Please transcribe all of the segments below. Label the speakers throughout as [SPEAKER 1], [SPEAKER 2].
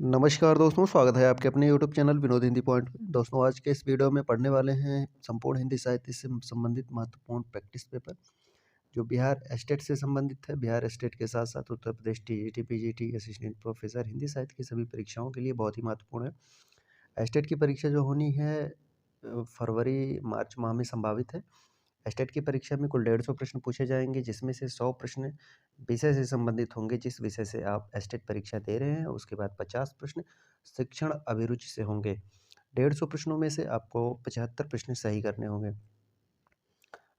[SPEAKER 1] नमस्कार दोस्तों, स्वागत है आपके अपने YouTube channel Vinod Hindi point में। दोस्तों, आज के इस वीडियो में पढ़ने वाले हैं संपूर्ण हिंदी साहित्य से संबंधित महत्वपूर्ण प्रैक्टिस पेपर, जो बिहार स्टेट से संबंधित है। बिहार स्टेट के साथ साथ Uttar Pradesh TGT, PGT, assistant professor Hindi साहित्य की सभी परीक्षाओं के लिए बहुत ही महत्वपूर्ण है। स्टेट की परीक्षा जो होनी है फरवरी मार्च माह में संभावित है। स्टेट की परीक्षा में कुल 150 प्रश्न पूछे जाएंगे, जिसमें से 100 प्रश्न विषय से संबंधित होंगे, जिस विषय से आप स्टेट परीक्षा दे रहे हैं। उसके बाद 50 प्रश्न शिक्षण अभिरुचि से होंगे। 150 प्रश्नों में से आपको 75 प्रश्न सही करने होंगे।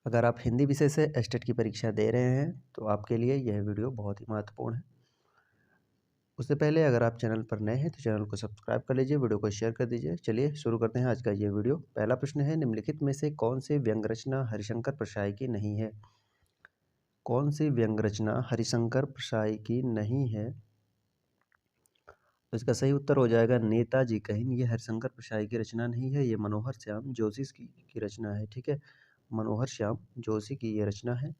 [SPEAKER 1] अगर आप हिंदी विषय से स्टेट की परीक्षा दे रहे हैं तो आपके लिए यह वीडियो बहुत ही महत्वपूर्ण है। उससे पहले अगर आप चैनल पर नए हैं तो चैनल को सब्सक्राइब कर लीजिए, वीडियो को शेयर कर दीजिए। चलिए शुरू करते हैं आज का ये वीडियो। पहला प्रश्न है, निम्नलिखित में से कौन सी व्यंग रचना हरिशंकर प्रसाई की नहीं है? कौन सी व्यंग रचना हरिशंकर प्रसाई की नहीं है? तो इसका सही उत्तर हो जाएगा नेताजी कहिन। ये हरिशंकर प्रसाई की रचना नहीं है, ये मनोहर श्याम जोशी की रचना है। ठीक है, मनोहर श्याम जोशी की ये रचना है।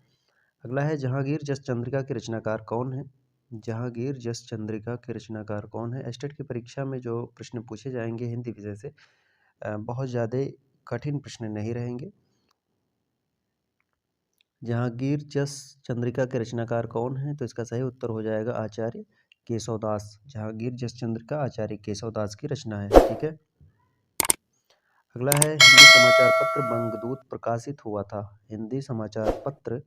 [SPEAKER 1] अगला है, जहांगीर जस चंद्रिका के रचनाकार कौन है? जहांगीर जस चंद्रिका के रचनाकार कौन है? स्टेट की परीक्षा में जो प्रश्न पूछे जाएंगे हिंदी विषय से बहुत ज़्यादा कठिन प्रश्न नहीं रहेंगे। जहांगीर जस चंद्रिका के रचनाकार कौन है? तो इसका सही उत्तर हो जाएगा आचार्य केशवदास। जहांगीर जस चंद्रिका आचार्य केशवदास की रचना है। ठीक है, अगला है, हिंदी समाचार पत्र बंगदूत प्रकाशित हुआ था। हिंदी समाचार पत्र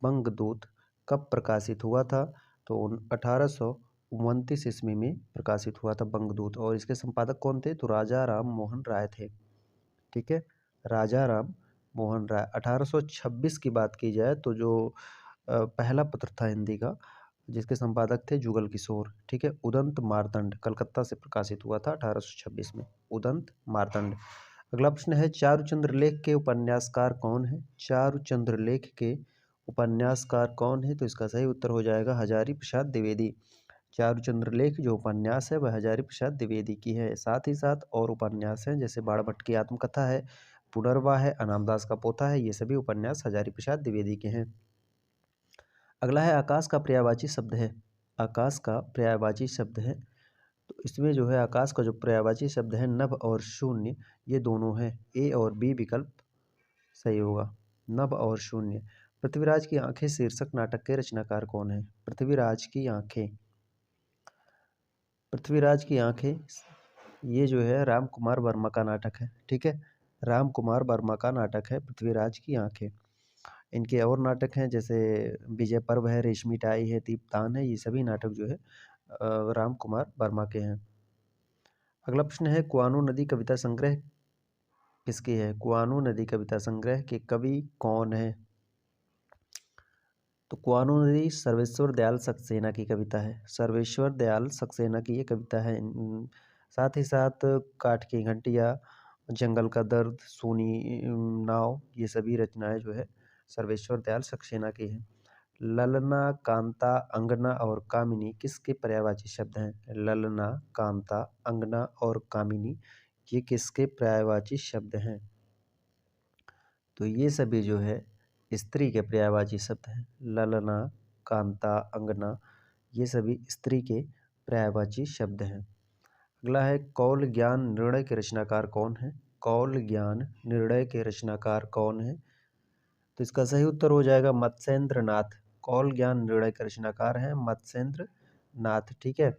[SPEAKER 1] बंगदूत कब प्रकाशित हुआ था? तो 1829 ईस्वी में प्रकाशित हुआ था बंगदूत। और इसके संपादक कौन थे? तो राजा राम मोहन राय थे। ठीक है, राजा राम मोहन राय। 1826 की बात की जाए तो जो पहला पत्र था हिंदी का, जिसके संपादक थे जुगल किशोर। ठीक है, उदंत मार्तंड कलकत्ता से प्रकाशित हुआ था 1826 में, उदंत मार्तंड। अगला प्रश्न है, चारुचंद्र लेख के उपन्यासकार कौन है? चारुचंद्र लेख के उपन्यासकार कौन है? तो इसका सही उत्तर हो जाएगा हजारी प्रसाद द्विवेदी। चारुचंद्र लेख जो उपन्यास है वह हजारी प्रसाद द्विवेदी की है। साथ ही साथ और उपन्यास हैं, जैसे बाणभट्ट की आत्मकथा है, पुनर्वा है, अनामदास का पोथा है। ये सभी उपन्यास हजारी प्रसाद द्विवेदी के हैं। अगला है, आकाश का पर्यायवाची शब्द है। आकाश का पर्यायवाची शब्द है, तो इसमें जो है आकाश का जो पर्यायवाची शब्द है नभ और शून्य, ये दोनों हैं। ए और बी विकल्प सही होगा, नभ और शून्य। पृथ्वीराज की आंखें शीर्षक नाटक के रचनाकार कौन है? पृथ्वीराज की आंखें, पृथ्वीराज की आंखें, ये जो है राम कुमार वर्मा का नाटक है। ठीक है, राम कुमार वर्मा का नाटक है पृथ्वीराज की आंखें। इनके और नाटक हैं, जैसे विजय पर्व है, रेशमी टाई है, दीपदान है। ये सभी नाटक जो है राम कुमार वर्मा के हैं। अगला प्रश्न है, कुआनो नदी कविता संग्रह किसकी है? कुआनो नदी कविता संग्रह के कवि कौन है? तो कुआनो नदी सर्वेश्वर दयाल सक्सेना की कविता है। सर्वेश्वर दयाल सक्सेना की ये कविता है। साथ ही साथ काठ की घंटियाँ, जंगल का दर्द, सोनी नाव, ये सभी रचनाएं जो है सर्वेश्वर दयाल सक्सेना की हैं। ललना, कांता, अंगना और कामिनी किसके पर्यायवाची शब्द हैं? ललना, कांता, अंगना और कामिनी ये किसके पर्यायवाची शब्द हैं? तो ये सभी जो है स्त्री के पर्यायवाची शब्द हैं। ललना, कांता, अंगना, ये सभी स्त्री के पर्यायवाची शब्द हैं। अगला है, कौल ज्ञान निर्णय के रचनाकार कौन है? कौल ज्ञान निर्णय के रचनाकार कौन है? तो इसका सही उत्तर हो जाएगा मत्स्येंद्र नाथ। कौल ज्ञान निर्णय के रचनाकार हैं मत्स्येंद्र नाथ। ठीक है,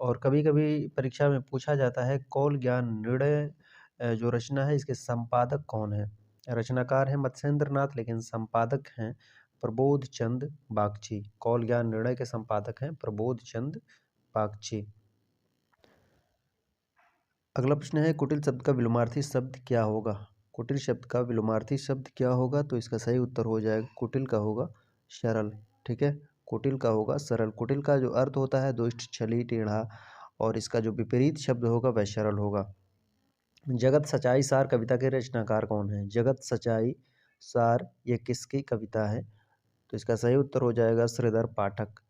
[SPEAKER 1] और कभी कभी परीक्षा में पूछा जाता है कौल ज्ञान निर्णय जो रचना है इसके संपादक कौन है? रचनाकार है मत्स्येंद्र नाथ, लेकिन संपादक हैं प्रबोध चंद बागची। कौल ज्ञान निर्णय के संपादक हैं प्रबोध चंद बागची। अगला प्रश्न है, कुटिल शब्द का विलोमार्थी शब्द क्या होगा? कुटिल शब्द का विलोमार्थी शब्द क्या होगा? तो इसका सही उत्तर हो जाएगा कुटिल का होगा सरल। ठीक है, कुटिल का होगा सरल। कुटिल का जो अर्थ होता है दुष्ट, छली, टेढ़ा, और इसका जो विपरीत शब्द होगा वह सरल होगा। जगत सच्चाई सार कविता के रचनाकार कौन है? जगत सच्चाई सार ये किसकी कविता है? तो इसका सही उत्तर हो जाएगा श्रीधर पाठक।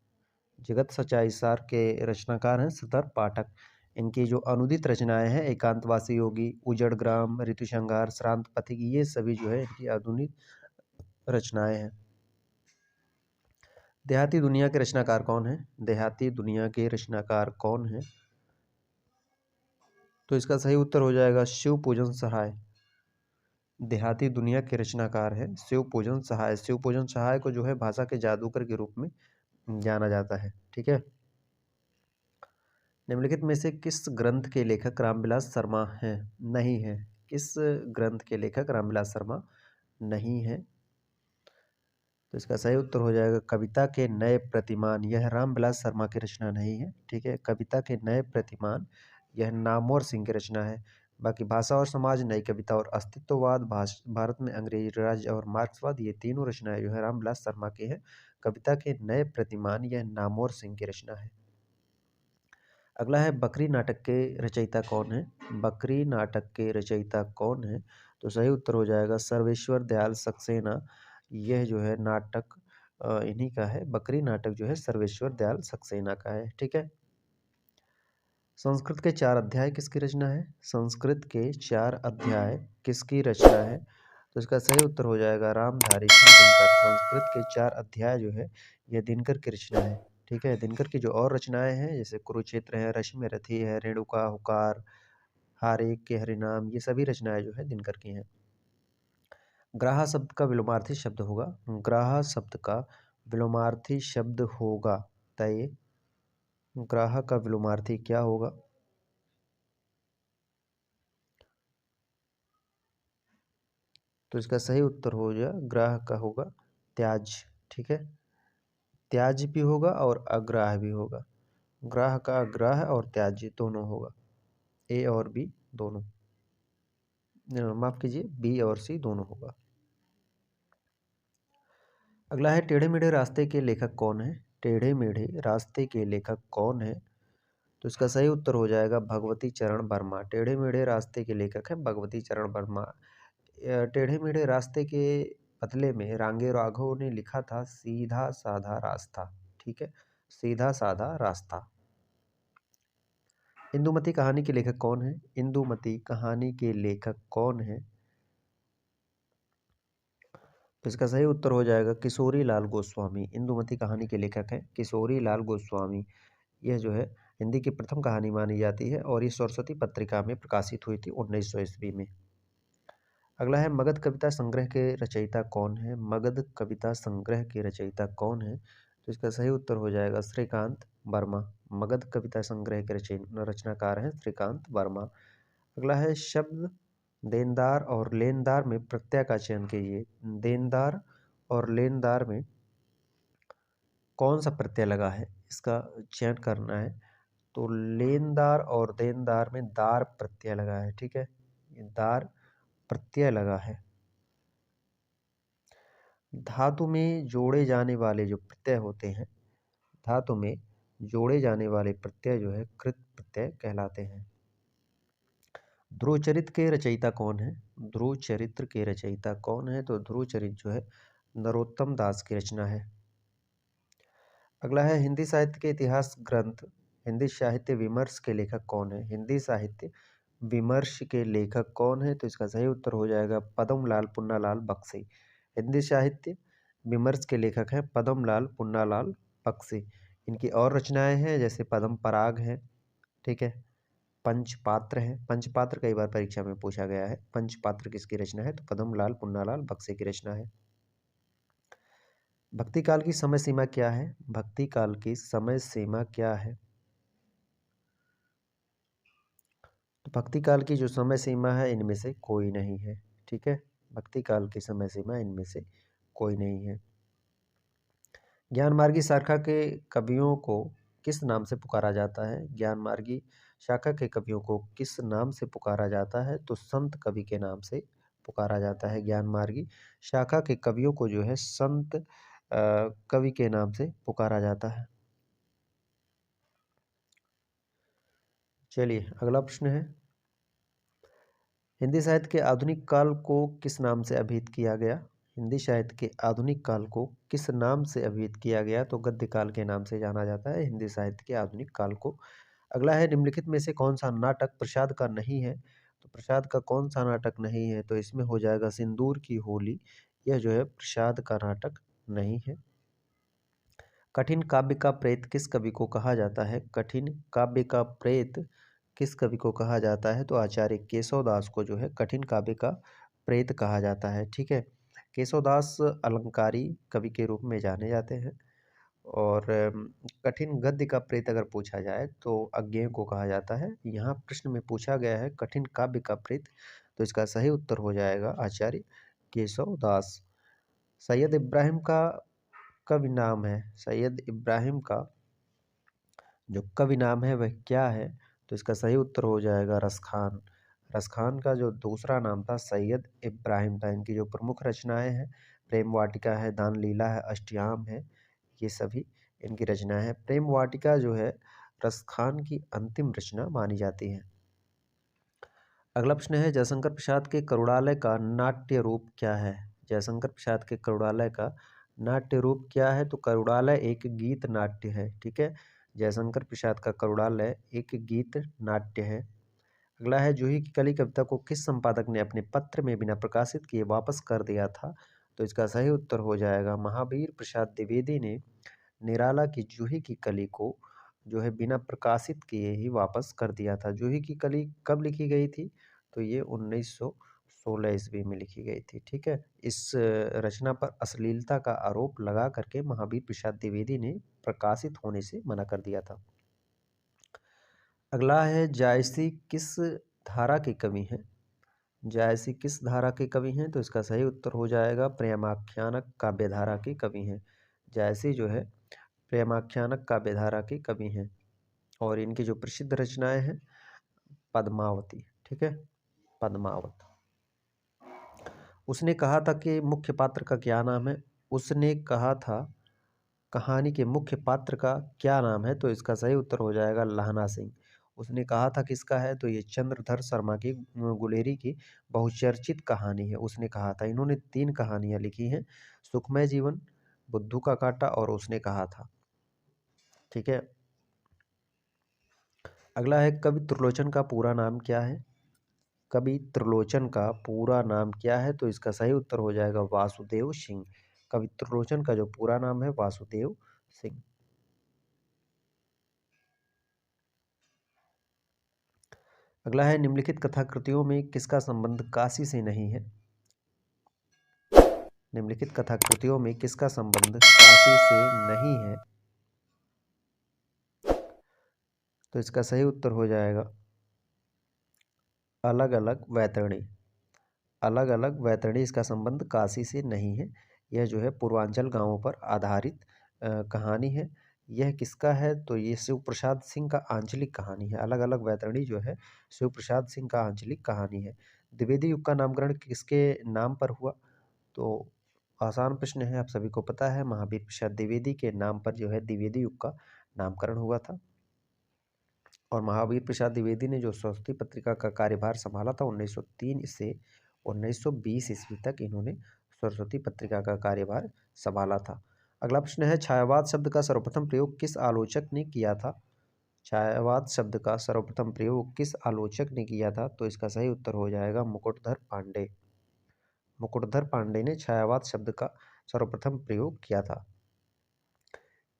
[SPEAKER 1] जगत सच्चाई सार के रचनाकार हैं श्रीधर पाठक। इनकी जो अनुदित रचनाएं हैं एकांतवासी योगी, उजड़ ग्राम, ऋतुसंहार, श्रांत पथिक, ये सभी जो है इनकी आधुनिक रचनाएं हैं। देहाती दुनिया के रचनाकार कौन है? देहाती दुनिया के रचनाकार कौन है? तो इसका सही उत्तर हो जाएगा शिव पूजन सहाय। देहाती दुनिया के रचनाकार है शिव पूजन सहाय। शिव पूजन सहाय को जो है भाषा के जादूगर के रूप में जाना जाता है। ठीक है। निम्नलिखित में से किस ग्रंथ के लेखक रामविलास शर्मा हैं? नहीं है। किस ग्रंथ के लेखक रामविलास शर्मा नहीं है? तो इसका सही उत्तर हो जाएगा कविता के नए प्रतिमान। यह रामविलास शर्मा की रचना नहीं है। ठीक है। कविता के नए प्रतिमान यह नामवर सिंह की रचना है। बाकी भाषा और समाज, नई कविता और अस्तित्ववाद, भारत में अंग्रेजी राज्य और मार्क्सवाद, ये तीनों रचनाएं जो है रामविलास शर्मा की है। कविता के नए प्रतिमान यह नामवर सिंह की रचना है। अगला है बकरी नाटक के रचयिता कौन है? बकरी नाटक के रचयिता कौन है? तो सही उत्तर हो जाएगा सर्वेश्वर दयाल सक्सेना। यह जो है नाटक इन्हीं का है। बकरी नाटक जो है सर्वेश्वर दयाल सक्सेना का है। ठीक है। संस्कृत के 4 अध्याय किसकी रचना है? संस्कृत के 4 अध्याय किसकी रचना है? तो इसका सही उत्तर हो जाएगा रामधारी सिंह दिनकर। संस्कृत के 4 अध्याय जो है यह दिनकर की रचना है। ठीक है। दिनकर की जो और रचनाएं हैं जैसे कुरुक्षेत्र है, रश्मि रथी है, रेणुका, हुकार, हारे के हरिनाम, ये सभी रचनाएं जो है दिनकर की हैं। ग्राह शब्द का विलोमार्थी शब्द होगा। ग्राह शब्द का विलोमार्थी शब्द होगा तय। ग्राह का विलोमार्थी क्या होगा? तो इसका सही उत्तर हो जाए ग्राह का होगा त्याज। ठीक है। त्याज भी होगा और अग्राह भी होगा। ग्राह का अग्राह और त्याज्य दोनों होगा। ए और बी दोनों, माफ कीजिए बी और सी दोनों होगा। अगला है टेढ़े मेढ़े रास्ते के लेखक कौन है? टेढ़े मेढ़े रास्ते के लेखक कौन है? तो इसका सही उत्तर हो जाएगा भगवती चरण वर्मा। टेढ़े मेढ़े रास्ते के लेखक हैं भगवती चरण वर्मा। टेढ़े मेढ़े रास्ते के बदले में रांगे राघव ने लिखा था सीधा साधा रास्ता। ठीक है। सीधा साधा रास्ता। इंदुमती कहानी के लेखक कौन है? इंदुमती कहानी के लेखक कौन है? तो इसका सही उत्तर हो जाएगा किशोरी लाल गोस्वामी। इंदुमती कहानी के लेखक हैं किशोरी लाल गोस्वामी। यह जो है हिंदी की प्रथम कहानी मानी जाती है और ये सरस्वती पत्रिका में प्रकाशित हुई थी 1900 ईस्वी में। अगला है मगध कविता संग्रह के रचयिता कौन है? मगध कविता संग्रह के रचयिता कौन है? तो इसका सही उत्तर हो जाएगा श्रीकांत वर्मा। मगध कविता संग्रह के रचनाकार हैं श्रीकांत वर्मा। अगला है शब्द देनदार और लेनदार में प्रत्यय का चयन कीजिए। देनदार और लेनदार में कौन सा प्रत्यय लगा है इसका चयन करना है। तो लेनदार और देनदार में दार प्रत्यय लगा है। ठीक है। ये दार प्रत्यय लगा है। धातु में जोड़े जाने वाले जो प्रत्यय होते हैं, धातु में जोड़े जाने वाले प्रत्यय जो है कृत प्रत्यय कहलाते हैं। ध्रुव चरित्र के रचयिता कौन है? ध्रुव चरित्र के रचयिता कौन है? तो ध्रुव चरित्र जो है नरोत्तम दास की रचना है। अगला है हिंदी साहित्य के इतिहास ग्रंथ हिंदी साहित्य विमर्श के लेखक कौन है? हिंदी साहित्य विमर्श के लेखक कौन है? तो इसका सही उत्तर हो जाएगा पद्मलाल पुन्नालाल बख्शी। हिंदी साहित्य विमर्श के लेखक हैं पद्मलाल पुन्नालाल बख्शी। इनकी और रचनाएं हैं जैसे पद्म पराग है। ठीक है। पंचपात्र है। पंचपात्र कई बार परीक्षा में पूछा गया है। पंचपात्र किसकी रचना है? तो पद्मलाल पुन्नालाल बख्शी की रचना है। भक्ति काल की समय सीमा क्या है? भक्ति काल की समय सीमा क्या है? तो भक्ति काल की जो समय सीमा है इनमें से कोई नहीं है। ठीक है। भक्ति काल की समय सीमा इनमें से कोई नहीं है। ज्ञानमार्गी शाखा के कवियों को किस नाम से पुकारा जाता है? ज्ञानमार्गी शाखा के कवियों को किस नाम से पुकारा जाता है? तो संत कवि के नाम से पुकारा जाता है। ज्ञानमार्गी शाखा के कवियों को जो है संत कवि के नाम से पुकारा जाता है। चलिए अगला प्रश्न है हिंदी साहित्य के आधुनिक काल को किस नाम से अभिहित किया गया? हिंदी साहित्य के आधुनिक काल को किस नाम से अभिहित किया गया? तो गद्य काल के नाम से जाना जाता है हिंदी साहित्य के आधुनिक काल को। अगला है निम्नलिखित में से कौन सा नाटक प्रसाद का नहीं है? तो प्रसाद का कौन सा नाटक नहीं है? तो इसमें हो जाएगा सिंदूर की होली। यह जो है प्रसाद का नाटक नहीं है। कठिन काव्य का प्रेत किस कवि को कहा जाता है? कठिन काव्य का प्रेत किस कवि को कहा जाता है? तो आचार्य केशवदास को जो है कठिन काव्य का प्रेत कहा जाता है। ठीक है, केशवदास अलंकारी कवि के रूप में जाने जाते हैं। और कठिन गद्य का प्रेत अगर पूछा जाए तो अज्ञेय को कहा जाता है। यहाँ प्रश्न में पूछा गया है कठिन काव्य का प्रेत, तो इसका सही उत्तर हो जाएगा आचार्य केशवदास। सैयद इब्राहिम का कवि नाम है, सैयद इब्राहिम का जो कवि नाम है वह क्या है? तो इसका सही उत्तर हो जाएगा रसखान। रसखान का जो दूसरा नाम था सैयद इब्राहिम था। इनकी जो प्रमुख रचनाएं हैं प्रेम वाटिका है, दान लीला है, अष्टयाम है, ये सभी इनकी रचनाएं हैं। प्रेम वाटिका जो है रसखान की अंतिम रचना मानी जाती है। अगला प्रश्न है जयशंकर प्रसाद के करुणालय का नाट्य रूप क्या है? जयशंकर प्रसाद के करुणालय का नाट्य रूप क्या है? तो करुणालय एक गीत नाट्य है। ठीक है, जयशंकर प्रसाद का करुणालय एक गीत नाट्य है। अगला है जूही की कली कविता को किस संपादक ने अपने पत्र में बिना प्रकाशित किए वापस कर दिया था? तो इसका सही उत्तर हो जाएगा महावीर प्रसाद द्विवेदी ने निराला की जूही की कली को जो है बिना प्रकाशित किए ही वापस कर दिया था। जूही की कली कब लिखी गई थी? तो ये 1916 ईस्वी में लिखी गई थी। ठीक है, इस रचना पर अश्लीलता का आरोप लगा करके महावीर प्रसाद द्विवेदी ने प्रकाशित होने से मना कर दिया था। अगला है जायसी किस धारा के कवि हैं? जायसी किस धारा के कवि हैं? तो इसका सही उत्तर हो जाएगा प्रेमाख्यानक काव्यधारा के कवि हैं। जायसी जो है प्रेमाख्यानक काव्यधारा के कवि हैं और इनकी जो प्रसिद्ध रचनाएं हैं पद्मावती। ठीक है, पद्मावत। उसने कहा था कि मुख्य पात्र का क्या नाम है? उसने कहा था कहानी के मुख्य पात्र का क्या नाम है? तो इसका सही उत्तर हो जाएगा लहना सिंह। उसने कहा था किसका है? तो ये चंद्रधर शर्मा की गुलेरी की बहुचर्चित कहानी है। उसने कहा था, इन्होंने 3 कहानियां लिखी हैं, सुखमय जीवन, बुद्धू का कांटा और उसने कहा था। ठीक है, अगला है कवि त्रिलोचन का पूरा नाम क्या है? कवि त्रिलोचन का पूरा नाम क्या है? तो इसका सही उत्तर हो जाएगा वासुदेव सिंह। कवि त्रिलोचन का जो पूरा नाम है वासुदेव सिंह। अगला है निम्नलिखित कथाकृतियों में किसका संबंध काशी से नहीं है? निम्नलिखित कथाकृतियों में किसका संबंध काशी से नहीं है? तो इसका सही उत्तर हो जाएगा अलग अलग वैतरणी। अलग अलग वैतरणी इसका संबंध काशी से नहीं है। यह जो है पूर्वांचल गांवों पर आधारित कहानी है। यह किसका है? तो ये शिव प्रसाद सिंह का आंचलिक कहानी है। अलग अलग वैतरणी जो है शिव प्रसाद सिंह का आंचलिक कहानी है। द्विवेदी युग का नामकरण किसके नाम पर हुआ? तो आसान प्रश्न है, आप सभी को पता है महावीर प्रसाद द्विवेदी के नाम पर जो है द्विवेदी युग का नामकरण हुआ था। और महावीर प्रसाद द्विवेदी ने जो सरस्वती पत्रिका का कार्यभार संभाला था 1903 से 1920 ईस्वी तक इन्होंने सरस्वती पत्रिका का कार्यभार संभाला था। अगला प्रश्न है छायावाद शब्द का सर्वप्रथम प्रयोग किस आलोचक ने किया था? छायावाद शब्द का सर्वप्रथम प्रयोग किस आलोचक ने किया था? तो इसका सही उत्तर हो जाएगा मुकुटधर पांडे। मुकुटधर पांडे ने छायावाद शब्द का सर्वप्रथम प्रयोग किया था।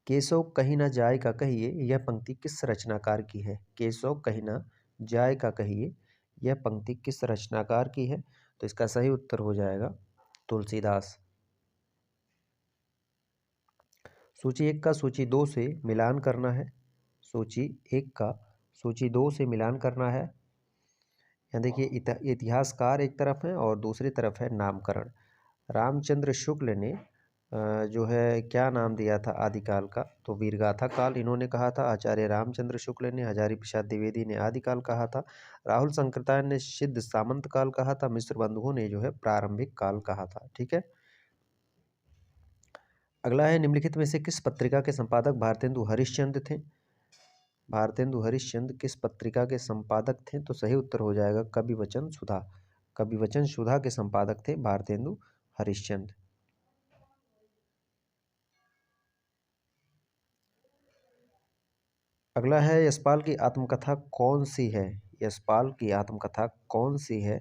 [SPEAKER 1] केशव कहीं ना जाए का कहिए यह पंक्ति किस रचनाकार की है? केशव कहीं ना जाए का कहिए यह पंक्ति किस रचनाकार की है? तो इसका सही उत्तर हो जाएगा तुलसीदास। सूची 1 का सूची 2 से मिलान करना है। सूची 1 का सूची 2 से मिलान करना है। यहाँ देखिए इतिहासकार एक तरफ है और दूसरी तरफ है नामकरण। रामचंद्र शुक्ल ने जो है क्या नाम दिया था आदिकाल का? तो वीरगाथा काल इन्होंने कहा था। आचार्य रामचंद्र शुक्ल ने, हजारी प्रसाद द्विवेदी ने आदिकाल कहा था। राहुल शंकरतायन ने सिद्ध सामंत काल कहा था। मिश्र बंधुओं ने जो है प्रारंभिक काल कहा था। ठीक है, अगला है निम्नलिखित में से किस पत्रिका के संपादक भारतेंदु हरिश्चंद्र थे? भारतेंदु हरिश्चंद्र किस पत्रिका के संपादक थे? तो सही उत्तर हो जाएगा कवि वचन सुधा। कवि वचन सुधा के संपादक थे भारतेंदु हरिश्चंद्र। अगला है यशपाल की आत्मकथा कौन सी है? यशपाल की आत्मकथा कौन सी है?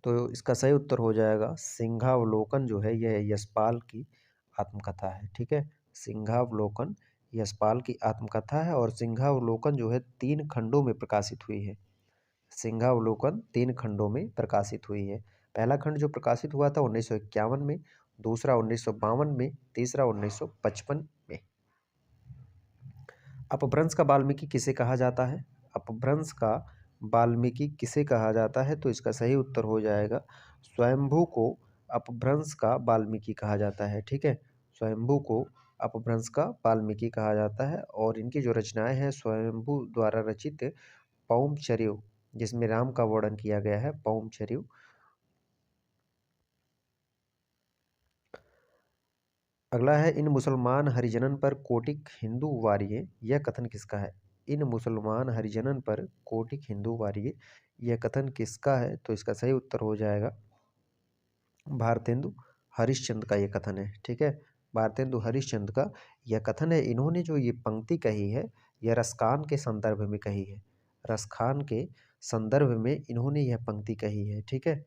[SPEAKER 1] तो इसका सही उत्तर हो जाएगा सिंहावलोकन जो है यह यशपाल की आत्मकथा है। ठीक है, सिंहावलोकन यशपाल की आत्मकथा है और सिंहावलोकन जो है 3 खंडों में प्रकाशित हुई है। सिंहावलोकन 3 खंडों में प्रकाशित हुई है। पहला खंड जो प्रकाशित हुआ था 1951 में, दूसरा 1952 में, तीसरा 1955 में। अपभ्रंश का वाल्मीकि किसे कहा जाता है? अपभ्रंश का वाल्मीकि किसे कहा जाता है? तो इसका सही उत्तर हो जाएगा स्वयंभू को अपभ्रंश का वाल्मीकि कहा जाता है। ठीक है, स्वयंभू को अपभ्रंश का वाल्मीकि कहा जाता है और इनकी जो रचनाएं हैं स्वयंभू द्वारा रचित पौमचर्यो, जिसमें राम का वर्णन किया गया है, पौमचर्यो। अगला है इन मुसलमान हरिजनन पर कोटिक हिंदू वारिये, यह कथन किसका है? इन मुसलमान हरिजनन पर कोटिक हिंदू वारिये, यह कथन किसका है? तो इसका सही उत्तर हो जाएगा भारतेंदु हरिश्चंद्र का यह कथन है। ठीक है, भारतेंदु हरिश्चंद्र का यह कथन है। इन्होंने जो ये पंक्ति कही है यह रसखान के संदर्भ में कही है। रसखान के संदर्भ में इन्होंने यह पंक्ति कही है। ठीक है,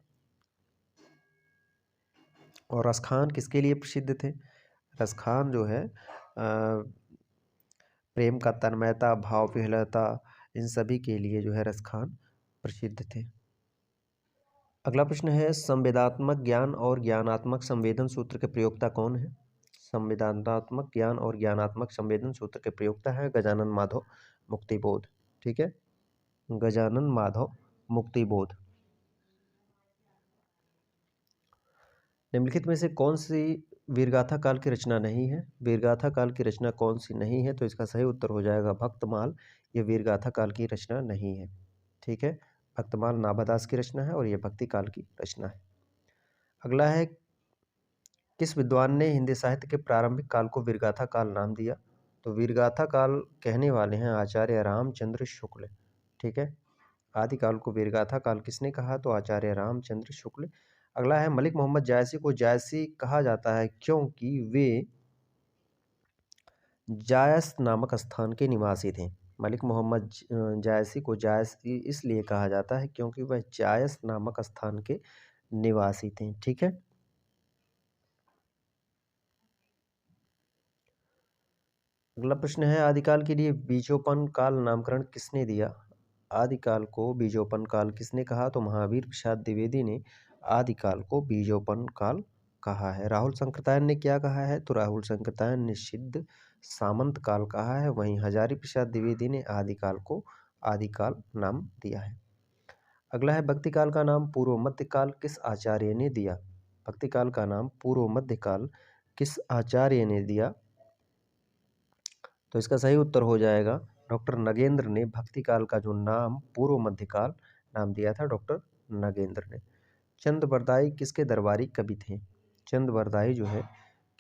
[SPEAKER 1] और रसखान किसके लिए प्रसिद्ध थे? रसखान जो है प्रेम का तन्मयता, भाव विह्वलता, इन सभी के लिए जो है रसखान प्रसिद्ध थे। अगला प्रश्न है संवेदात्मक ज्ञान और ज्ञानात्मक संवेदन सूत्र के प्रयोक्ता कौन है? संवेदनात्मक ज्ञान और ज्ञानात्मक संवेदन सूत्र के प्रयोक्ता है गजानन माधव मुक्तिबोध। ठीक है, गजानन माधव मुक्तिबोध। निम्नलिखित में से कौन सी वीरगाथा काल की रचना नहीं है? वीरगाथा काल की रचना कौन सी नहीं है? तो इसका सही उत्तर हो जाएगा भक्तमाल, ये वीरगाथा काल की रचना नहीं है। ठीक है, भक्तमाल नाभादास की रचना है और यह भक्ति काल की रचना है। अगला है किस विद्वान ने हिंदी साहित्य के प्रारंभिक काल को वीरगाथा काल नाम दिया? तो वीरगाथा काल कहने वाले हैं आचार्य रामचंद्र शुक्ल। ठीक है, आदिकाल को वीरगाथा काल किसने कहा? तो आचार्य रामचंद्र शुक्ल। अगला है मलिक मोहम्मद जायसी को जायसी कहा जाता है क्योंकि वे जायस नामक स्थान के निवासी थे। मलिक मोहम्मद जायसी को जायसी इसलिए कहा जाता है क्योंकि वह जायस नामक स्थान के निवासी थे। ठीक है, अगला प्रश्न है आदिकाल के लिए बीजोपन काल नामकरण किसने दिया? आदिकाल को बीजोपन काल किसने कहा? तो महावीर प्रसाद द्विवेदी ने आदिकाल को बीजोपन काल कहा है। राहुल शंकरतायन ने क्या कहा है? तो राहुल शंकरतायन ने सिद्ध सामंत काल कहा है। वहीं हजारी प्रसाद द्विवेदी ने आदिकाल को आदिकाल नाम दिया है। अगला है भक्ति काल का नाम पूर्व मध्य काल किस आचार्य ने दिया? भक्ति काल का नाम पूर्व मध्य काल किस आचार्य ने दिया? तो इसका सही उत्तर हो जाएगा डॉक्टर नगेंद्र ने भक्ति काल का जो नाम पूर्व मध्यकाल नाम दिया था डॉक्टर नगेंद्र ने। चंद बरदाई किसके दरबारी कवि थे? चंद बरदाई जो है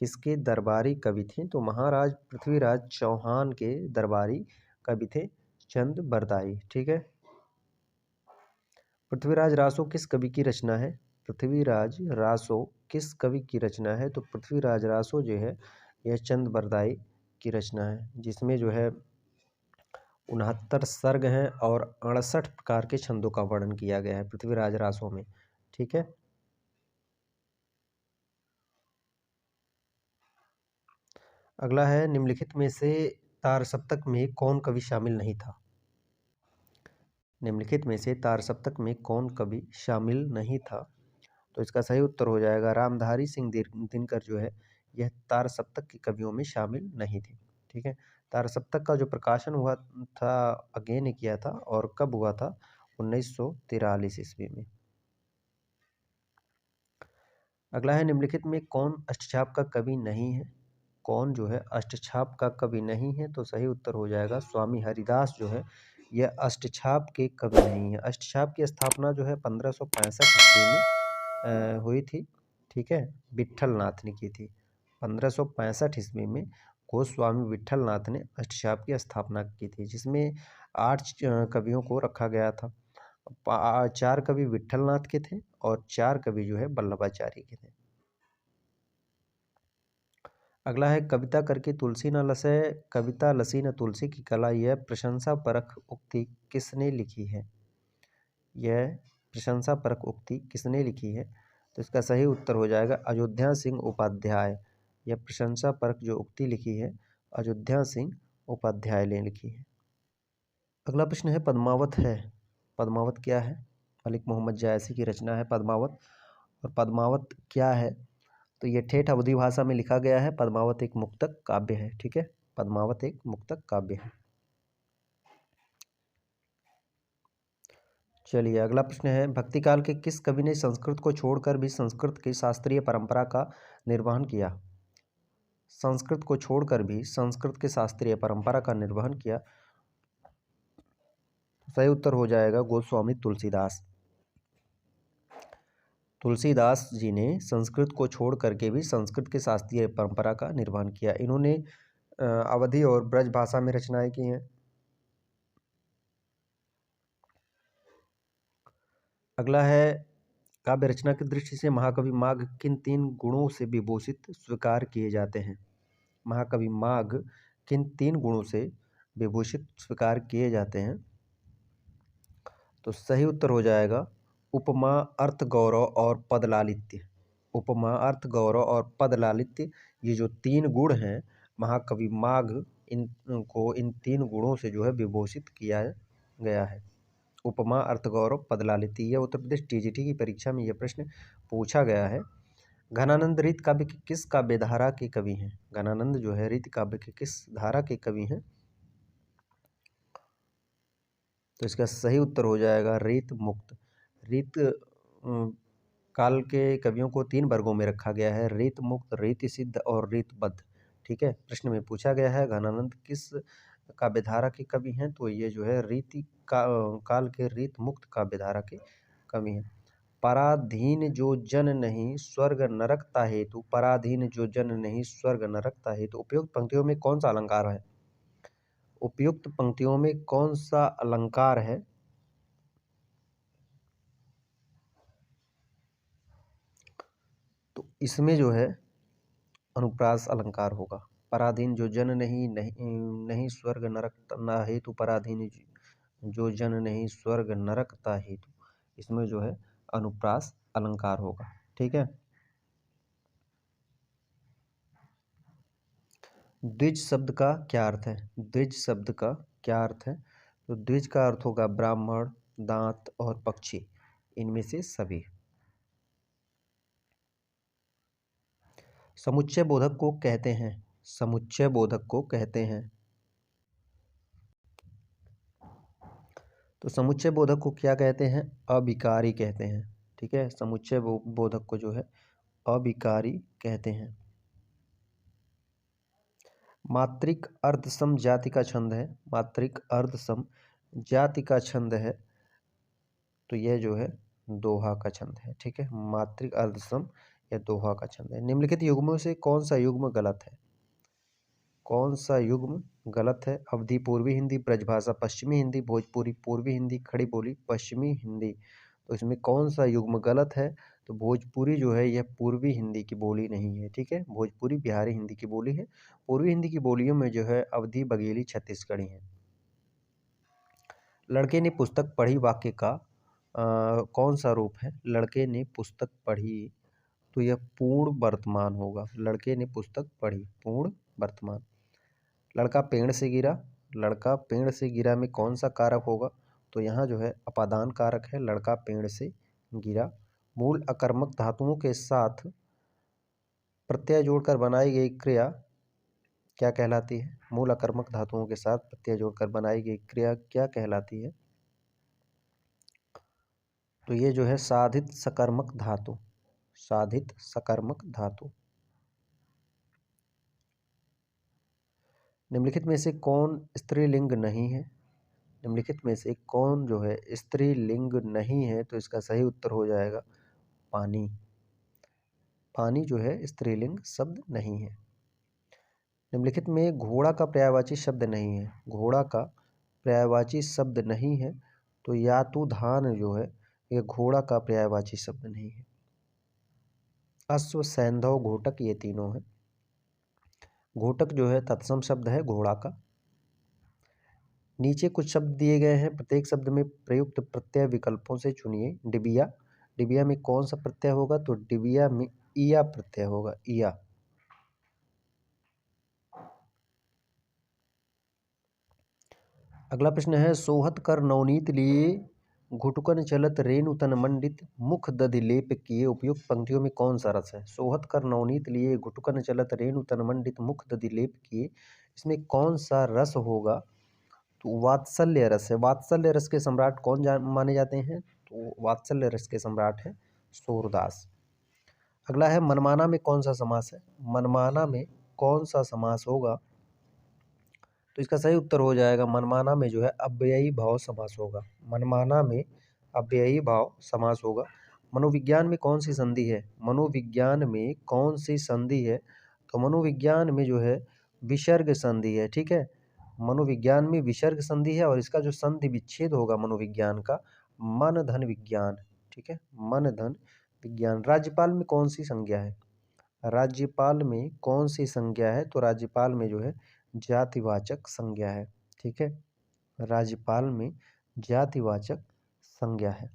[SPEAKER 1] किसके दरबारी कवि थे? तो महाराज पृथ्वीराज चौहान के दरबारी कवि थे चंद बरदाई। ठीक है, पृथ्वीराज रासो किस कवि की रचना है? पृथ्वीराज रासो किस कवि की रचना है? तो पृथ्वीराज रासो जो है यह चंद बरदाई की रचना है, जिसमें जो है 69 सर्ग हैं और 68 प्रकार के छंदों का वर्णन किया गया है पृथ्वीराज रासो में। ठीक है, अगला है निम्नलिखित में से तार सप्तक में कौन कवि शामिल नहीं था? निम्नलिखित में से तार सप्तक में कौन कवि शामिल नहीं था? तो इसका सही उत्तर हो जाएगा रामधारी सिंह दिनकर जो है यह तार सप्तक के कवियों में शामिल नहीं थे। ठीक है, तार सप्तक का जो प्रकाशन हुआ था अज्ञे ने किया था और कब हुआ था? 1943 ईस्वी में। अगला है निम्नलिखित में कौन अष्टछाप का कवि नहीं है? कौन जो है अष्टछाप का कवि नहीं है? तो सही उत्तर हो जाएगा स्वामी हरिदास जो है यह अष्टछाप के कवि नहीं है। अष्टछाप की स्थापना जो है 1565 ईस्वी में हुई थी। ठीक है, विट्ठल नाथ ने की थी 1565 ईस्वी में। गोस्वामी विट्ठल नाथ ने अष्टछाप की स्थापना की थी, जिसमें 8 कवियों को रखा गया था। 4 कवि विट्ठल नाथ के थे और 4 कवि जो है वल्लभाचार्य के थे। अगला है कविता करके तुलसी न लसै, कविता लसी न तुलसी की कला, यह प्रशंसा परक उक्ति किसने लिखी है? यह प्रशंसा परक उक्ति किसने लिखी है? तो इसका सही उत्तर हो जाएगा अयोध्या सिंह उपाध्याय। यह प्रशंसा परक जो उक्ति लिखी है अयोध्या सिंह उपाध्याय ने लिखी है। अगला प्रश्न है पद्मावत है। पद्मावत क्या है? मलिक मोहम्मद जायसी की रचना है पद्मावत। और पद्मावत क्या है? तो ये ठेठ अवधी भाषा में लिखा गया है। पद्मावत एक मुक्तक काव्य है। ठीक है, पद्मावत एक मुक्तक काव्य है। चलिए अगला प्रश्न है भक्तिकाल के किस कवि ने संस्कृत को छोड़कर भी संस्कृत की शास्त्रीय परंपरा का निर्वहन किया? संस्कृत को छोड़कर भी संस्कृत के शास्त्रीय परंपरा का निर्वहन किया। सही उत्तर हो जाएगा गोस्वामी तुलसीदास। तुलसीदास जी ने संस्कृत को छोड़ करके भी संस्कृत के शास्त्रीय परंपरा का निर्वहन किया। इन्होंने अवधी और ब्रज भाषा में रचनाएं की हैं। अगला है काव्य रचना की दृष्टि से महाकवि माघ किन 3 गुणों से विभूषित स्वीकार किए जाते हैं? महाकवि माघ किन 3 गुणों से विभूषित स्वीकार किए जाते हैं? तो सही उत्तर हो जाएगा उपमा, अर्थ गौरव और पद लालित्य। उपमा, अर्थ गौरव और पद लालित्य, ये जो 3 गुण हैं महाकवि माघ इनको इन 3 गुणों से जो है विभूषित किया गया है। उपमा, अर्थ गौरव, पद लालित्य। यह उत्तर प्रदेश टीजीटी की परीक्षा में यह प्रश्न पूछा गया है। घनानंद रीत काव्य के किस काव्य धारा के कवि हैं? घनानंद जो है रीत काव्य के किस धारा के कवि हैं? तो इसका सही उत्तर हो जाएगा रीत मुक्त। रीत काल के कवियों को 3 वर्गों में रखा गया है, रीत मुक्त, रीत सिद्ध और रीतबद्ध। ठीक है, प्रश्न में पूछा गया है घनानंद किस काव्यधारा के कवि हैं? तो ये जो है काल के रीत मुक्त काव्यधारा के कवि हैं। पराधीन जो जन नहीं स्वर्ग नरकता हेतु, पराधीन जो जन नहीं स्वर्ग नरकता हेतु, उपयुक्त पंक्तियों में कौन सा अलंकार है? उपयुक्त पंक्तियों में कौन सा अलंकार है? तो इसमें जो है अनुप्रास अलंकार होगा। पराधीन जो जन नहीं स्वर्ग नरक ना हेतु, पराधीन जो जन नहीं स्वर्ग नरकता हेतु, इसमें जो है अनुप्रास अलंकार होगा। ठीक है, द्विज शब्द का क्या अर्थ है? द्विज शब्द का क्या अर्थ है? तो द्विज का अर्थ होगा ब्राह्मण, दांत और पक्षी, इनमें से सभी। समुच्चय बोधक को कहते हैं, समुच्चय बोधक को कहते हैं। तो समुच्चय बोधक को क्या कहते हैं? अभिकारी कहते हैं। ठीक है, समुच्चय बोधक को जो है अभिकारी कहते हैं। मात्रिक अर्धसम जाति का छंद है, मात्रिक अर्धसम जाति का छंद है, तो यह जो है दोहा का छंद है। ठीक है, मात्रिक अर्धसम या दोहा का छंद है। निम्नलिखित युग्मों से कौन सा युग्म गलत है? कौन सा युग्म गलत है? अवधी पूर्वी हिंदी, ब्रजभाषा पश्चिमी हिंदी, भोजपुरी पूर्वी हिंदी, खड़ी बोली पश्चिमी हिंदी। तो इसमें कौन सा युग्म गलत है? तो भोजपुरी जो है यह पूर्वी हिंदी की बोली नहीं है। ठीक है, भोजपुरी बिहारी हिंदी की बोली है। पूर्वी हिंदी की बोलियों में जो है अवधी, बघेली, छत्तीसगढ़ी है। लड़के ने पुस्तक पढ़ी वाक्य का कौन सा रूप है? लड़के ने पुस्तक पढ़ी, तो यह पूर्ण वर्तमान होगा। लड़के ने पुस्तक पढ़ी, पूर्ण वर्तमान। लड़का पेड़ से गिरा, लड़का पेड़ से गिरा में कौन सा कारक होगा? तो यहाँ जो है अपादान कारक है, लड़का पेड़ से गिरा। मूल अकर्मक धातुओं के साथ प्रत्यय जोड़कर बनाई गई क्रिया क्या कहलाती है? मूल अकर्मक धातुओं के साथ प्रत्यय जोड़कर बनाई गई क्रिया क्या कहलाती है? तो ये जो है साधित सकर्मक धातु, साधित सकर्मक धातु। निम्नलिखित में से कौन स्त्रीलिंग नहीं है? निम्नलिखित में से कौन जो है स्त्रीलिंग नहीं है? तो इसका सही उत्तर हो जाएगा पानी। पानी जो है स्त्रीलिंग शब्द नहीं है। निम्नलिखित में घोड़ा का पर्यायवाची शब्द नहीं है, घोड़ा का पर्यायवाची शब्द नहीं है, तो यातुधान जो है यह घोड़ा का पर्यायवाची शब्द नहीं है। अश्व, सैंधव, घोटक ये तीनों है। घोटक जो है तत्सम शब्द है घोड़ा का। नीचे कुछ शब्द दिए गए हैं, प्रत्येक शब्द में प्रयुक्त प्रत्यय विकल्पों से चुनिए। डिबिया, डिबिया में कौन सा प्रत्यय होगा? तो डिबिया में इया प्रत्यय होगा, इया। अगला प्रश्न है, सोहत कर नवनीत लिए घुटुकन चलत रेणु तन मंडित मुख दधि लेप किए उपयुक्त पंक्तियों में कौन सा रस है। सोहत कर नवनीत लिए घुटुकन चलत रेणु तन मंडित मुख दधि लेप किए, इसमें कौन सा रस होगा। तो वात्सल्य रस है। वात्सल्य रस के सम्राट कौन माने जाते हैं, तो वात्सल्य रस के सम्राट है सूरदास। अगला है, मनमाना में कौन सा समास है। मनमाना में कौन सा समास होगा, तो इसका सही उत्तर हो जाएगा मनमाना में जो है अव्ययी भाव समास होगा। मनमाना में अव्ययी भाव समास होगा। मनोविज्ञान में कौन सी संधि है। मनोविज्ञान में कौन सी संधि है, तो मनोविज्ञान में जो है विसर्ग संधि है। ठीक है, मनोविज्ञान में विसर्ग संधि है और इसका जो संधि विच्छेद होगा मनोविज्ञान का, मन धन विज्ञान। ठीक है, मन धन विज्ञान। राज्यपाल में कौन सी संज्ञा है। राज्यपाल में कौन सी संज्ञा है, तो राज्यपाल में जो है जातिवाचक संज्ञा है। ठीक है, राज्यपाल में जातिवाचक संज्ञा है।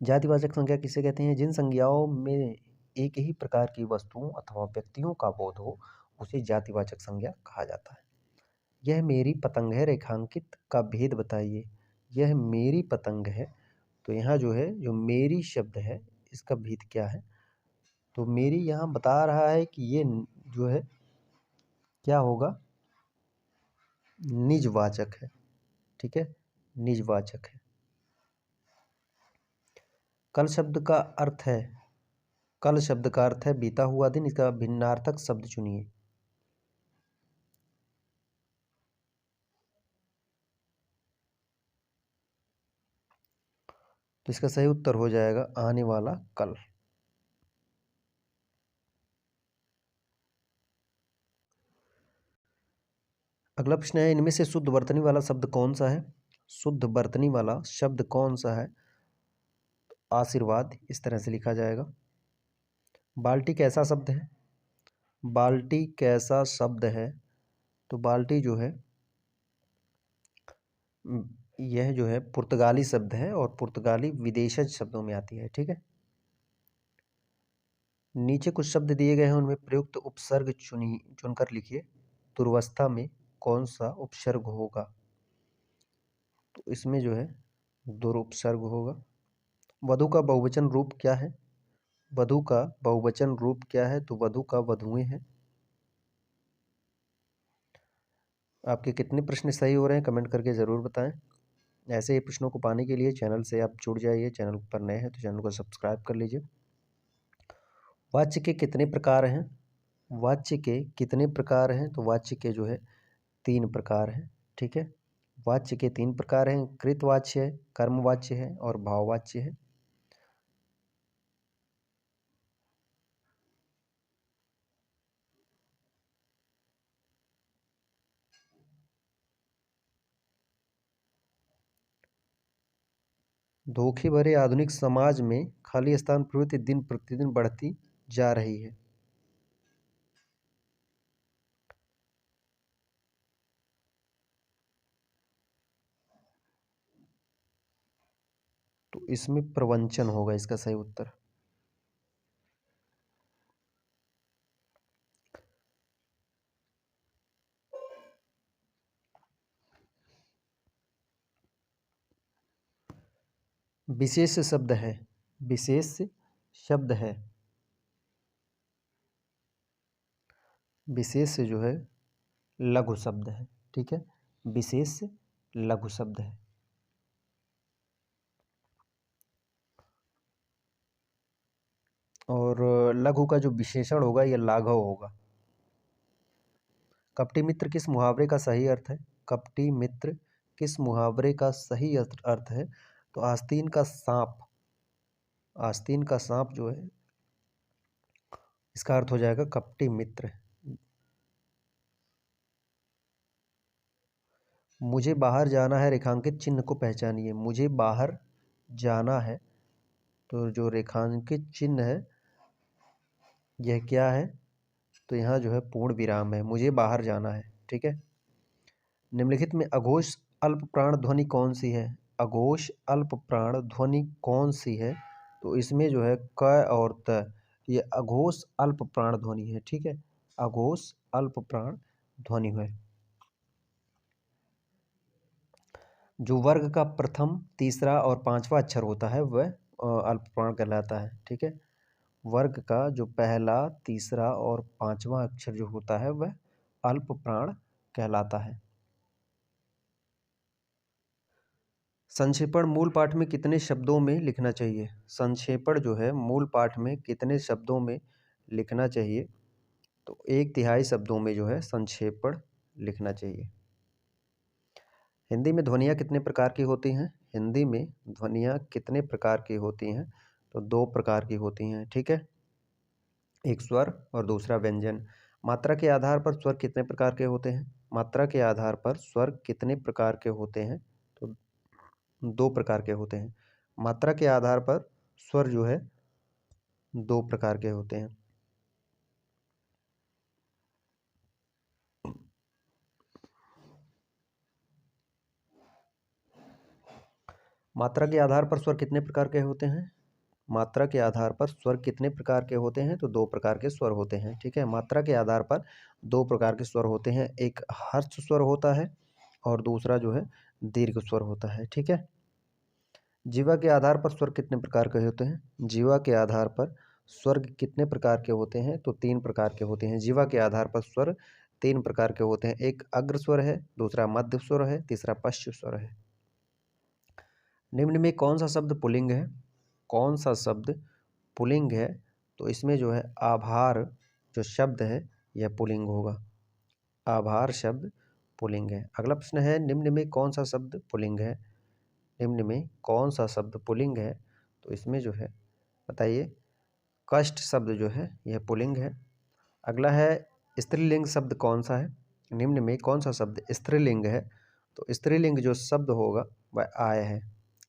[SPEAKER 1] जातिवाचक संज्ञा किसे कहते हैं, जिन संज्ञाओं में एक ही प्रकार की वस्तुओं अथवा व्यक्तियों का बोध हो उसे जातिवाचक संज्ञा कहा जाता है। यह मेरी पतंग है रेखांकित का भेद बताइए। यह मेरी पतंग है, तो यहाँ जो है जो मेरी शब्द है इसका भेद क्या है, तो मेरी यहाँ बता रहा है कि ये जो है क्या होगा, निजवाचक है। ठीक है, निजवाचक है। कल शब्द का अर्थ है, कल शब्द का अर्थ है बीता हुआ दिन, इसका भिन्नार्थक शब्द चुनिए। तो इसका सही उत्तर हो जाएगा आने वाला कल। अगला प्रश्न है, इनमें से शुद्ध वर्तनी वाला शब्द कौन सा है। शुद्ध वर्तनी वाला शब्द कौन सा है, आशीर्वाद इस तरह से लिखा जाएगा। बाल्टी कैसा शब्द है। बाल्टी कैसा शब्द है, तो बाल्टी जो है यह जो है पुर्तगाली शब्द है और पुर्तगाली विदेशज शब्दों में आती है। ठीक है, नीचे कुछ शब्द दिए गए हैं, उनमें प्रयुक्त उपसर्ग चुनकर लिखिए। दुर्वस्था में कौन सा उपसर्ग होगा, तो इसमें जो है दुरुपसर्ग होगा। वधु का बहुवचन रूप क्या है। वधु का बहुवचन रूप क्या है, तो वधु का वधुएं है। आपके कितने प्रश्न सही हो रहे हैं कमेंट करके ज़रूर बताएं। ऐसे ही प्रश्नों को पाने के लिए चैनल से आप जुड़ जाइए। चैनल पर नए हैं तो चैनल को सब्सक्राइब कर लीजिए। वाच्य के कितने प्रकार हैं। वाच्य के कितने प्रकार हैं, तो वाच्य के जो है 3 प्रकार हैं। ठीक है, वाच्य के 3 प्रकार हैं, कृतवाच्य है, कर्मवाच्य है और भाववाच्य है। धोखे भरे आधुनिक समाज में खाली स्थान प्रवृत्ति दिन प्रतिदिन बढ़ती जा रही है। तो इसमें प्रवंचन होगा इसका सही उत्तर। विशेष शब्द है। विशेष शब्द है। विशेष जो है लघु शब्द है। ठीक है, विशेष लघु शब्द है। और लघु का जो विशेषण होगा यह लाघव होगा। कपटी मित्र किस मुहावरे का सही अर्थ है। कपटी मित्र किस मुहावरे का सही अर्थ है, तो आस्तीन का सांप। आस्तीन का सांप जो है इसका अर्थ हो जाएगा कपटी मित्र। मुझे बाहर जाना है रेखांकित चिन्ह को पहचानिए। मुझे बाहर जाना है, तो जो रेखांकित चिन्ह है यह क्या है, तो यहाँ जो है पूर्ण विराम है। मुझे बाहर जाना है। ठीक है, निम्नलिखित में अघोष अल्प प्राण ध्वनि कौन सी है। अघोष अल्प प्राण ध्वनि कौन सी है, तो इसमें जो है क और त, ये अघोष अल्प प्राण ध्वनि है। ठीक है, अघोष अल्प प्राण ध्वनि है। जो वर्ग का प्रथम, तीसरा और पांचवा अक्षर होता है वह अल्पप्राण कहलाता है। ठीक है, वर्ग का जो पहला, तीसरा और पांचवा अक्षर जो होता है वह अल्पप्राण कहलाता है। संक्षेपण मूल पाठ में कितने शब्दों में लिखना चाहिए? संक्षेपण जो है मूल पाठ में कितने शब्दों में लिखना चाहिए? तो 1/3 शब्दों में जो है संक्षेपण लिखना चाहिए। हिंदी में ध्वनियाँ कितने प्रकार की होती हैं? हिंदी में ध्वनियाँ कितने प्रकार की होती हैं? तो 2 प्रकार की होती हैं। ठीक है, एक स्वर और दूसरा व्यंजन। मात्रा के आधार पर स्वर कितने प्रकार के होते हैं? मात्रा के आधार पर स्वर कितने प्रकार के होते हैं? तो 2 प्रकार के होते हैं। मात्रा के आधार पर स्वर जो है 2 प्रकार के होते हैं। मात्रा के आधार पर स्वर कितने प्रकार के होते हैं? मात्रा के आधार पर स्वर कितने प्रकार के होते हैं? तो 2 प्रकार के स्वर होते हैं। ठीक है, मात्रा के आधार पर 2 प्रकार के स्वर होते हैं। एक हर्ष स्वर होता है और दूसरा जो है दीर्घ स्वर होता है। ठीक है, जीवा के आधार पर स्वर कितने प्रकार के होते हैं? जीवा के आधार पर स्वर कितने प्रकार के होते हैं? तो 3 प्रकार के होते हैं। जीवा के आधार पर स्वर 3 प्रकार के होते हैं। एक अग्र स्वर है, दूसरा मध्य स्वर है, तीसरा पश्च स्वर है। निम्न में कौन सा शब्द पुल्लिंग है? कौन सा शब्द पुल्लिंग है? तो इसमें जो है आभार जो शब्द है यह पुल्लिंग होगा। आभार शब्द पुल्लिंग है। अगला प्रश्न है, निम्न में कौन सा शब्द पुल्लिंग है? निम्न में कौन सा शब्द पुल्लिंग है? तो इसमें जो है बताइए, कष्ट शब्द जो है यह पुल्लिंग है। अगला है, स्त्रीलिंग शब्द कौन सा है? निम्न में कौन सा शब्द स्त्रीलिंग है? तो स्त्रीलिंग जो शब्द होगा वह आय है।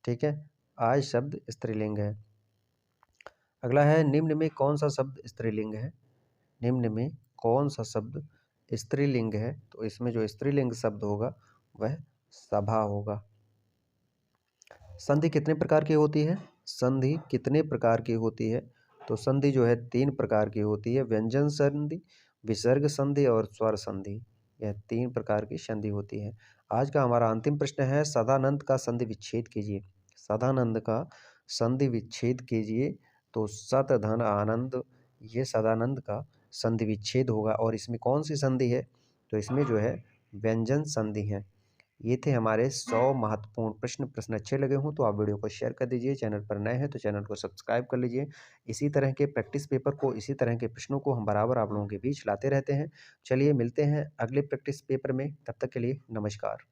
[SPEAKER 1] ठीक है, आय शब्द स्त्रीलिंग है। अगला है, निम्न में कौन सा शब्द स्त्रीलिंग है? निम्न में कौन सा शब्द स्त्रीलिंग है? तो इसमें जो स्त्रीलिंग शब्द होगा वह सभा होगा। संधि कितने प्रकार की होती है? संधि कितने प्रकार की होती है? तो संधि जो है 3 प्रकार की होती है। व्यंजन संधि, विसर्ग संधि और स्वर संधि। यह 3 प्रकार की संधि होती है। आज का हमारा अंतिम प्रश्न है, सदानंद का संधि विच्छेद कीजिए। सदानंद का संधि विच्छेद कीजिए। तो सत धन आनंद, ये सदानंद का संधि विच्छेद होगा। और इसमें कौन सी संधि है? तो इसमें जो है व्यंजन संधि है। ये थे हमारे 100 महत्वपूर्ण प्रश्न। प्रश्न अच्छे लगे हों तो आप वीडियो को शेयर कर दीजिए। चैनल पर नए हैं तो चैनल को सब्सक्राइब कर लीजिए। इसी तरह के प्रैक्टिस पेपर को, इसी तरह के प्रश्नों को हम बराबर आप लोगों के बीच लाते रहते हैं। चलिए मिलते हैं अगले प्रैक्टिस पेपर में, तब तक के लिए नमस्कार।